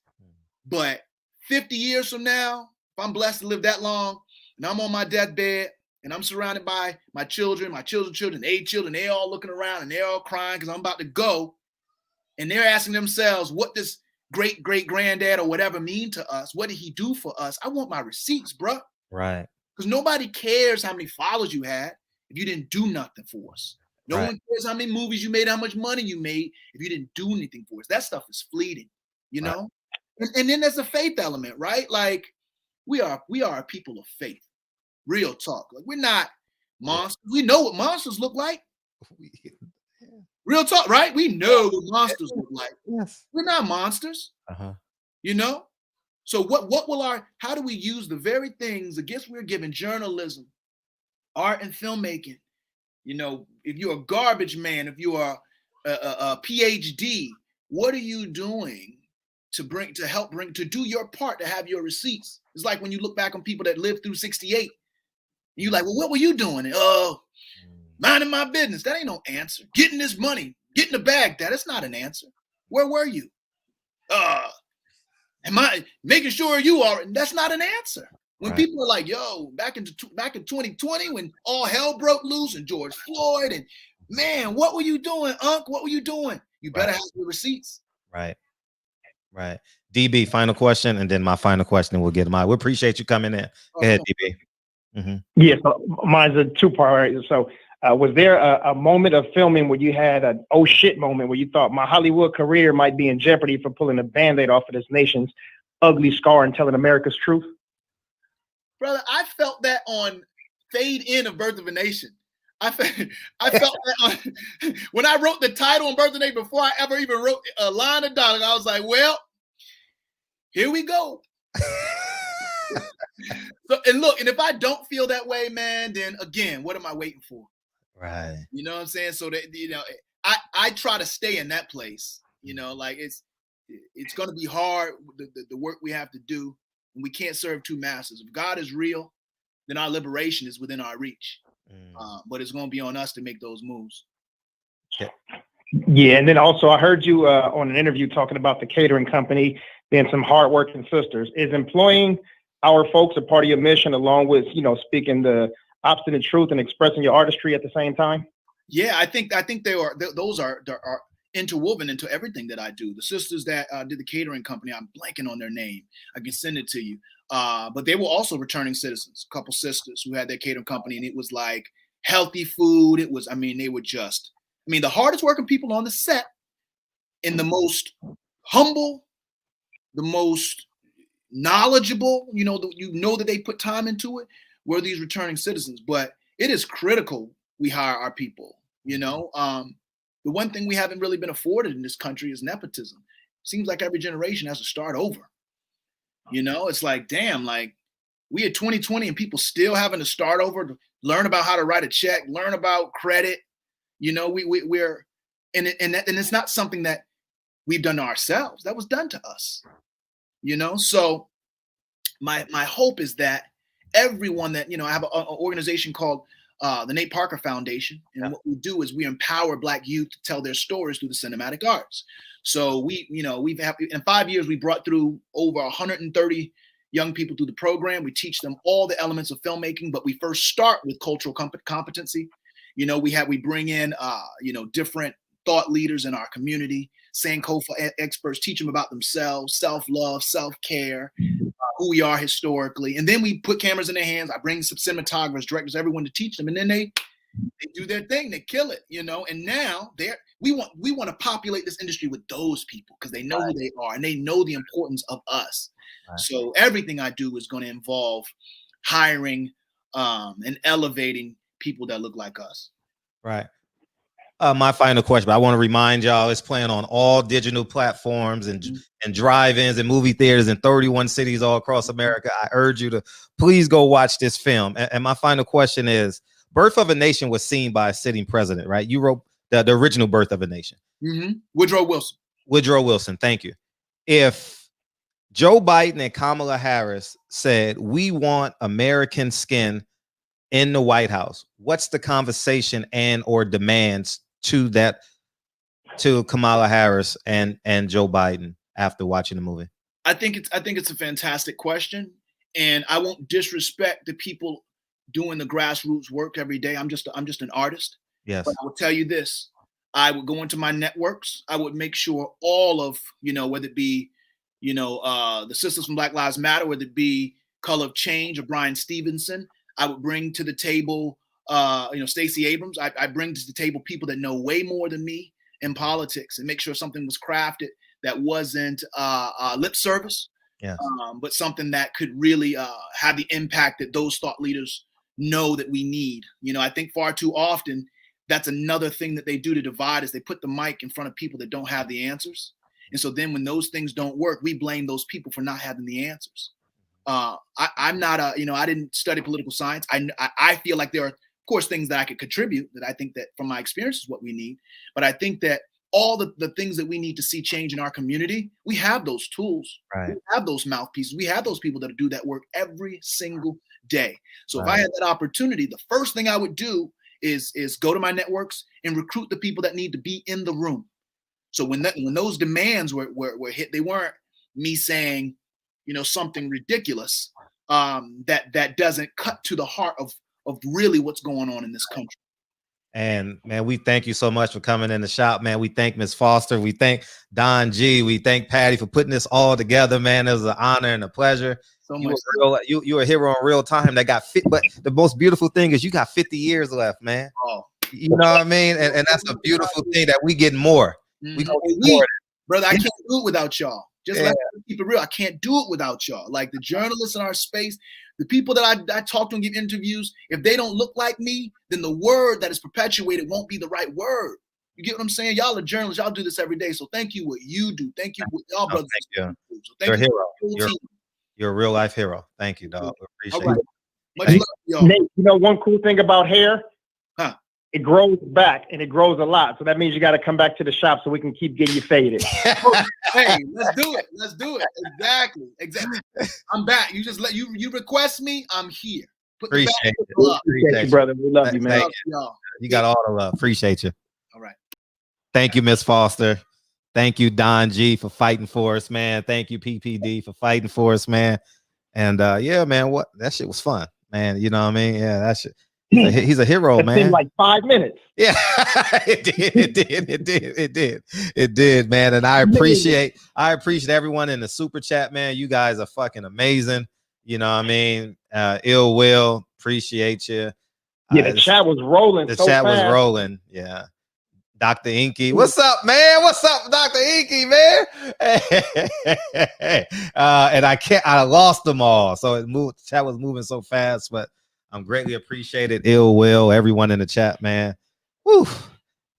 Speaker 6: but 50 years from now, if I'm blessed to live that long, and I'm on my deathbed, and I'm surrounded by my children's children, 8 children, they all looking around and they're all crying because I'm about to go, and they're asking themselves, what this great granddad or whatever mean to us? What did he do for us? I want my receipts, bro.
Speaker 3: Right.
Speaker 6: Because nobody cares how many followers you had if you didn't do nothing for us. No
Speaker 3: Right.
Speaker 6: one cares how many movies you made, how much money you made if you didn't do anything for us. That stuff is fleeting, you
Speaker 3: Right.
Speaker 6: know? And then there's a faith element, right? Like we are a people of faith. Real talk. Like we're not monsters. We know what monsters look like. Real talk, right? We know what monsters look like.
Speaker 3: Yes.
Speaker 6: We're not monsters,
Speaker 3: Uh-huh.
Speaker 6: you know? So how do we use the very things, the gifts we're given, journalism, art and filmmaking? You know, if you're a garbage man, if you are a PhD, what are you doing to do your part to have your receipts? It's like when you look back on people that lived through 68, and you're like, well, what were you doing? And, minding my business. That ain't no answer. Getting this money, getting the bag, that's not an answer. Where were you? Am I making sure you are? That's not an answer. When people are like, yo, back in 2020, when all hell broke loose and George Floyd, and man, what were you doing, Unc? What were you doing? You better have your receipts.
Speaker 3: Right. Right. DB, final question, and then my final question, and we'll get them out. We appreciate you coming in. Go ahead, DB. Mm-hmm.
Speaker 5: Yeah, so mine's a two-part. So was there a moment of filming where you had an oh shit moment where you thought my Hollywood career might be in jeopardy for pulling a Band-Aid off of this nation's ugly scar and telling America's truth?
Speaker 6: Brother, I felt that on Fade In of Birth of a Nation. I felt that on when I wrote the title on Birth of a Nation before I ever even wrote a line of dialogue. I was like, well, here we go. So, and look, and if I don't feel that way, man, then again, what am I waiting for?
Speaker 3: Right.
Speaker 6: You know what I'm saying? So that, you know, I try to stay in that place. You know, like it's going to be hard, the work we have to do, and we can't serve two masters. If God is real, then our liberation is within our reach. But it's going to be on us to make those moves.
Speaker 5: Yeah, and then also I heard you on an interview talking about the catering company being some hardworking sisters. Is employing our folks a part of your mission, along with, you know, speaking the obstinate truth and expressing your artistry at the same time?
Speaker 6: Yeah, I think those are interwoven into everything that I do. The sisters that did the catering company, I'm blanking on their name. I can send it to you. But they were also returning citizens, a couple sisters who had their catering company, and it was like healthy food. It was, I mean, they were just I mean, the hardest working people on the set and the most humble, the most knowledgeable, you know that they put time into it, were these returning citizens. But it is critical we hire our people. You know, the one thing we haven't really been afforded in this country is nepotism. Seems like every generation has to start over. You know, it's like, damn, like we at 2020 and people still having to start over to learn about how to write a check, learn about credit. You know, we're and it's not something that we've done to ourselves. That was done to us. You know, so my hope is that everyone that, you know, I have an organization called the Nate Parker Foundation, and what we do is we empower Black youth to tell their stories through the cinematic arts. So we've in 5 years we brought through over 130 young people through the program. We teach them all the elements of filmmaking, but we first start with cultural competency. You know, we bring in different thought leaders in our community, Sankofa experts, teach them about themselves, self-love, self-care, who we are historically. And then we put cameras in their hands. I bring some cinematographers, directors, everyone to teach them. And then they do their thing. They kill it, you know. And now we want to populate this industry with those people because they know who they are and they know the importance of us. Right. So everything I do is going to involve hiring and elevating people that look like us.
Speaker 3: Right. My final question, but I want to remind y'all, it's playing on all digital platforms and drive-ins and movie theaters in 31 cities all across America. I urge you to please go watch this film. And my final question is, Birth of a Nation was seen by a sitting president, right? You wrote the original Birth of a Nation.
Speaker 6: Mm-hmm. Woodrow Wilson.
Speaker 3: Woodrow Wilson, thank you. If Joe Biden and Kamala Harris said, we want American skin in the White House, what's the conversation and or demands to Kamala Harris and Joe Biden after watching the movie?
Speaker 6: I think it's a fantastic question, and I won't disrespect the people doing the grassroots work every day. I'm just an artist.
Speaker 3: Yes.
Speaker 6: But I will tell you this: I would go into my networks. I would make sure all of, you know, whether it be, you know, the Sisters from Black Lives Matter, whether it be Color of Change or Brian Stevenson, I would bring to the table, Stacey Abrams. I bring to the table people that know way more than me in politics and make sure something was crafted that wasn't lip service,
Speaker 3: yes.
Speaker 6: But something that could really have the impact that those thought leaders know that we need. You know, I think far too often that's another thing that they do to divide is they put the mic in front of people that don't have the answers. And so then when those things don't work, we blame those people for not having the answers. I'm not I didn't study political science. I feel like there are, of course, things that I could contribute that I think that from my experience is what we need. But I think that all the things that we need to see change in our community, we have those tools.
Speaker 3: Right.
Speaker 6: We have those mouthpieces. We have those people that do that work every single day. So
Speaker 3: right.
Speaker 6: If I had that opportunity, the first thing I would do is go to my networks and recruit the people that need to be in the room. So when those demands were hit, they weren't me saying, you know, something ridiculous that doesn't cut to the heart of really what's going on in this country.
Speaker 3: And man, we thank you so much for coming in the shop, man. We thank Ms. Foster. We thank Don G. We thank Patty for putting this all together, man. It was an honor and a pleasure.
Speaker 6: So
Speaker 3: you were a hero in real time that got fit. But the most beautiful thing is you got 50 years left, man.
Speaker 6: Oh.
Speaker 3: You know what I mean? And that's a beautiful thing that we get more.
Speaker 6: Mm-hmm.
Speaker 3: We gonna get more.
Speaker 6: Brother, I can't do it without y'all. Just let me keep it real. I can't do it without y'all. Like the journalists in our space, the people that I talk to and give interviews, if they don't look like me, then the word that is perpetuated won't be the right word. You get what I'm saying? Y'all are journalists. Y'all do this every day. So thank you what you do. Thank you what y'all brothers
Speaker 3: do.
Speaker 6: So
Speaker 3: You're a hero. You're a real life hero. Thank you, dog. Appreciate it.
Speaker 6: Much love, y'all.
Speaker 5: Nate, you know one cool thing about hair?
Speaker 6: Huh?
Speaker 5: It grows back and it grows a lot. So that means you got to come back to the shop so we can keep getting you faded.
Speaker 6: Hey, let's do it. Let's do it. Exactly. I'm back. You just you request me. I'm here.
Speaker 3: Appreciate it.
Speaker 5: Appreciate you, brother. We love you, man.
Speaker 3: You got all the love. Appreciate you.
Speaker 6: All right.
Speaker 3: Thank you, Miss Foster. Thank you, Don G, for fighting for us, man. Thank you, PPD, for fighting for us, man. And yeah, man, that shit was fun, man. You know what I mean? Yeah, that shit. He's a hero, man.
Speaker 5: In like 5 minutes.
Speaker 3: Yeah, it did, man. And I appreciate everyone in the super chat, man. You guys are fucking amazing. You know what I mean? Ill Will, appreciate you.
Speaker 5: Yeah, the chat was rolling.
Speaker 3: The chat was rolling. Yeah. Dr. Inky. What's up, man? What's up, Dr. Inky, man? And I lost them all. So the chat was moving so fast, but I'm greatly appreciated. Ill Will, everyone in the chat, man. Woo.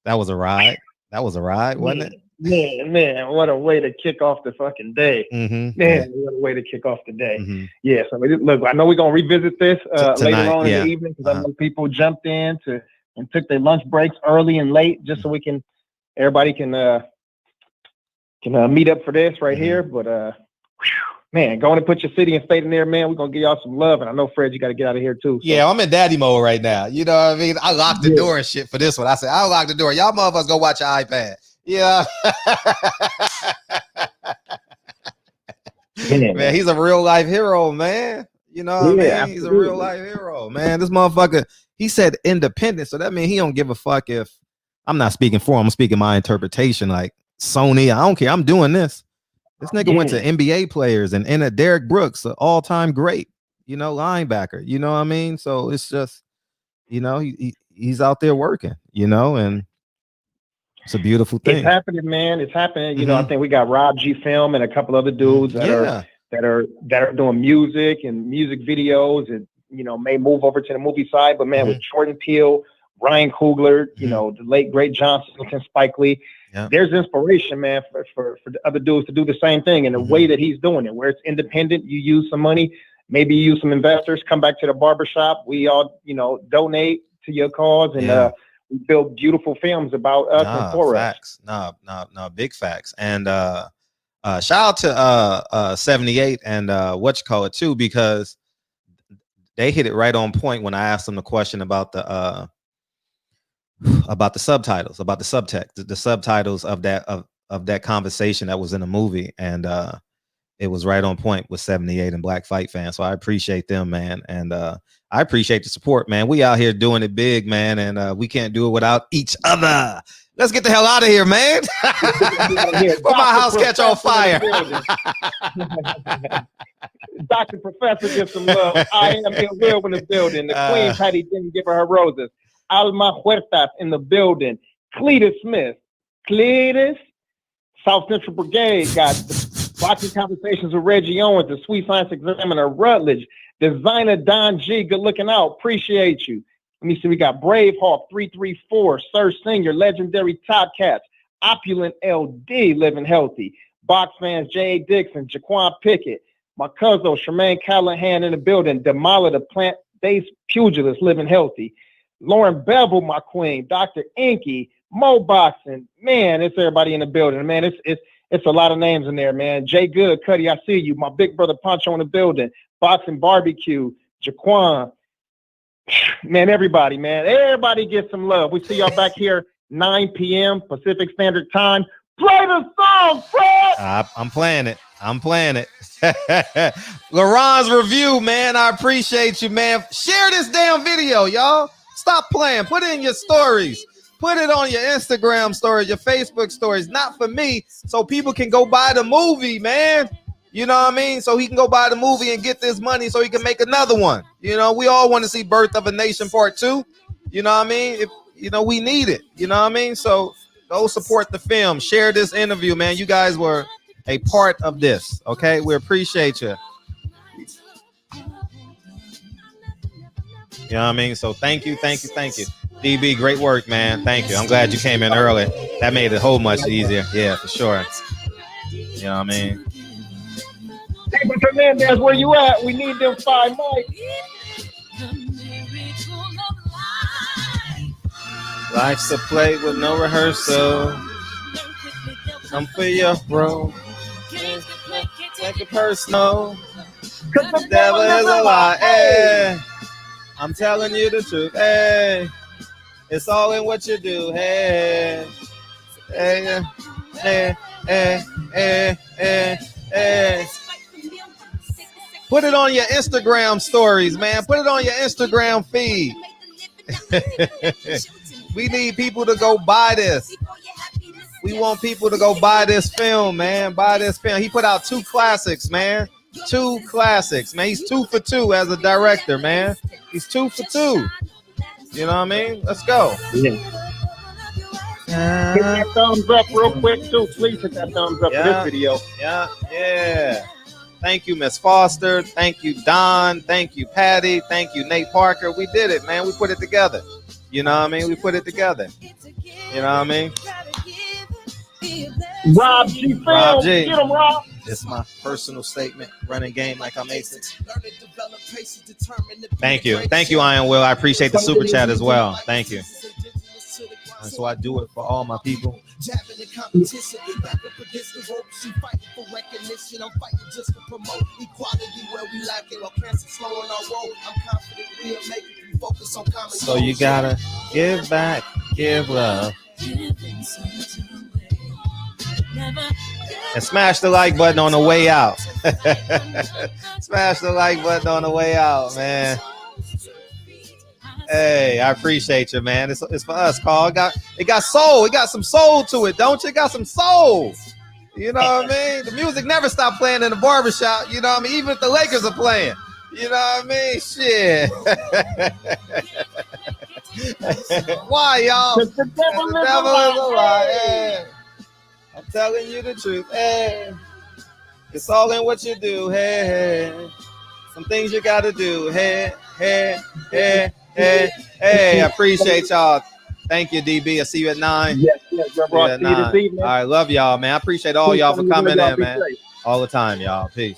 Speaker 3: That was a ride. That was a ride, wasn't it?
Speaker 5: Man, what a way to kick off the fucking day. What a way to kick off the day. Yeah, so look, I know we're going to revisit this later on in the evening because I know people jumped in and took their lunch breaks early and late just so everybody can meet up for this right here. But man, go on and put your city and state in there, man. We're going to give y'all some love. And I know, Fred, you got to get out of here too. So.
Speaker 3: Yeah, I'm in daddy mode right now. You know what I mean? I locked the door and shit for this one. I said, I'll lock the door. Y'all motherfuckers go watch your iPad. Yeah. Man, he's a real life hero, man. You know what I mean? Absolutely. He's a real life hero, man. This motherfucker, he said independent. So that means he don't give a fuck if I'm not speaking for him. I'm speaking my interpretation. Like Sony, I don't care. I'm doing this. This nigga went to NBA players and in a Derrick Brooks, an all-time great, you know, linebacker. You know what I mean? So it's just, you know, he's out there working, you know, and it's a beautiful thing.
Speaker 5: It's happening, man. It's happening. You know, I think we got Rob G Film and a couple other dudes that are doing music and music videos and, you know, may move over to the movie side. But man, with Jordan Peele, Ryan Coogler, you know, the late great John Singleton, Spike Lee. There's inspiration, man, for the other dudes to do the same thing in the way that he's doing it, where it's independent. You use some money, maybe you use some investors, come back to the barbershop. We all, you know, donate to your cause and we build beautiful films about us and for
Speaker 3: us. No, big facts. And shout out to 78 and what you call it too, because they hit it right on point when I asked them the question about the subtitles, about the subtext, the subtitles of that conversation that was in the movie, and it was right on point with 78 and Black Fight Fans. So I appreciate them, man, and I appreciate the support, man. We out here doing it big, man, and we can't do it without each other. Let's get the hell out of here, man. Before my house catch on fire.
Speaker 5: Dr. Professor gives some love. I am in Will in the building. The Queen Patty didn't give her roses. Alma Huertas in the building. Cletus Smith. Cletus. South Central Brigade got Boxing Conversations with Reggie Owens, the Sweet Science Examiner, Rutledge, Designer Don G, good looking out. Appreciate you. Let me see. We got Bravehawk 334, Sir Senior, Legendary Top Cats, Opulent LD, Living Healthy, Box Fans, J.A. Dixon, Jaquan Pickett, my cousin, Charmaine Callahan in the building, Demala the Plant-Based Pugilist, Living Healthy, Lauren Bevel, my queen, Dr. Inky, Mo Boxing, man, it's everybody in the building, man. It's a lot of names in there, man. Jay Good, Cuddy, I see you. My big brother Poncho in the building, Boxing Barbecue, Jaquan, man, everybody, man. Everybody get some love. We see y'all back here 9 p.m. Pacific Standard Time. Play the song, Fred!
Speaker 3: I'm playing it. LaRon's review, man. I appreciate you, man. Share this damn video, y'all. Stop playing. Put it in your stories. Put it on your Instagram stories, your Facebook stories. Not for me, so people can go buy the movie, man. You know what I mean? So he can go buy the movie and get this money so he can make another one. You know, we all want to see Birth of a Nation Part 2. You know what I mean? If you know, we need it. You know what I mean? So go support the film. Share this interview, man. You guys were a part of this. Okay, we appreciate you. You know what I mean? So thank you. DB, great work, man. Thank you. I'm glad you came in early. That made it whole much easier. Yeah, for sure. You know what I mean?
Speaker 5: Hey, but Hernandez, where you at? We need them 5 mics.
Speaker 3: Life's a play with no rehearsal. Come for your bro. Take it personal. Cause the devil is a lie. Hey, I'm telling you the truth. Hey, it's all in what you do. Hey, hey, hey, hey, hey, hey, hey. Put it on your Instagram stories, man. Put it on your Instagram feed. We need people to go buy this. We want people to go buy this film, man. Buy this film. He put out 2 classics, man. 2 classics, man. He's 2 for 2 as a director, man. He's 2 for 2. You know what I mean? Let's go.
Speaker 5: Yeah. Hit that thumbs up real quick too. Please hit that thumbs up for this video.
Speaker 3: Yeah. Thank you, Miss Foster. Thank you, Don. Thank you, Patty. Thank you, Nate Parker. We did it, man. We put it together. You know what I mean? We put it together. You know what I mean?
Speaker 5: Rob G. Film.
Speaker 3: Rob G.
Speaker 5: Get him, Rob.
Speaker 3: It's my personal statement. Running game like I'm Mason. Thank you. Thank you, Iron Will. I appreciate the super chat as well. Thank you. And so I do it for all my people.
Speaker 4: Jabbing the competition, back up against the ropes, you fighting for recognition. I'm fighting just to promote equality where we lacking or cancer slowing our road. I'm confident we'll make it. We focus on common.
Speaker 3: So you gotta give back, give love. And smash the like button on the way out. Smash the like button on the way out, man. Hey, I appreciate you, man. It's for us, Carl. It got soul. It got some soul to it, don't you? It got some soul. You know what I mean? The music never stopped playing in the barbershop. You know what I mean? Even if the Lakers are playing. You know what I mean? Shit. Why, y'all? The devil is a lie. Hey. I'm telling you the truth. Hey. It's all in what you do. Hey. Some things you got to do. Hey. Hey, I appreciate y'all. Thank you, DB. I'll see you at 9.
Speaker 5: Yes, bro. See you this evening.
Speaker 3: All right, love y'all, man. I appreciate all y'all for coming in, man. All the time, y'all. Peace.